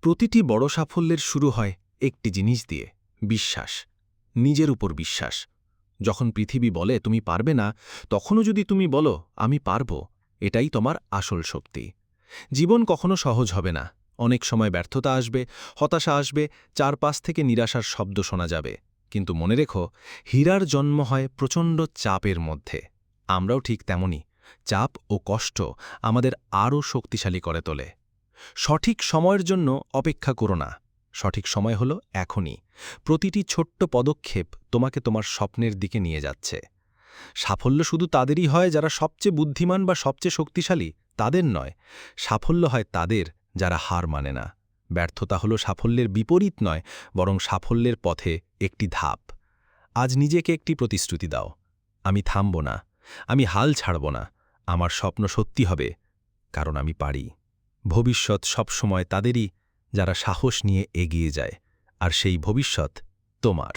প্রতিটি বড় সাফল্যের শুরু হয় একটি জিনিস দিয়ে, বিশ্বাস, নিজের উপর বিশ্বাস। যখন পৃথিবী বলে তুমি পারবে না, তখনও যদি তুমি বলো আমি পারব, এটাই তোমার আসল শক্তি। জীবন কখনো সহজ হবে না, অনেক সময় ব্যর্থতা আসবে, হতাশা আসবে, চারপাশ থেকে নিরাশার শব্দ শোনা যাবে। কিন্তু মনে রেখো, হীরার জন্ম হয় প্রচণ্ড চাপের মধ্যে। আমরাও ঠিক তেমনই, চাপ ও কষ্ট আমাদের আরও শক্তিশালী করে তোলে। সঠিক সময়ের জন্য অপেক্ষা করো না, সঠিক সময় হলো এখনই। প্রতিটি ছোট্ট পদক্ষেপ তোমাকে তোমার স্বপ্নের দিকে নিয়ে যাচ্ছে। সাফল্য শুধু তাদেরই হয় যারা সবচেয়ে বুদ্ধিমান বা সবচেয়ে শক্তিশালী, তাদের নয়। সাফল্য হয় তাদের যারা হার মানে না। ব্যর্থতা হলো সাফল্যের বিপরীত নয়, বরং সাফল্যের পথে একটি ধাপ। আজ নিজেকে একটি প্রতিশ্রুতি দাও, আমি থামব না, আমি হাল ছাড়ব না, আমার স্বপ্ন সত্যি হবে, কারণ আমি পারি। ভবিষ্যৎ সবসময় তাদেরই যারা সাহস নিয়ে এগিয়ে যায়, আর সেই ভবিষ্যৎ তোমার।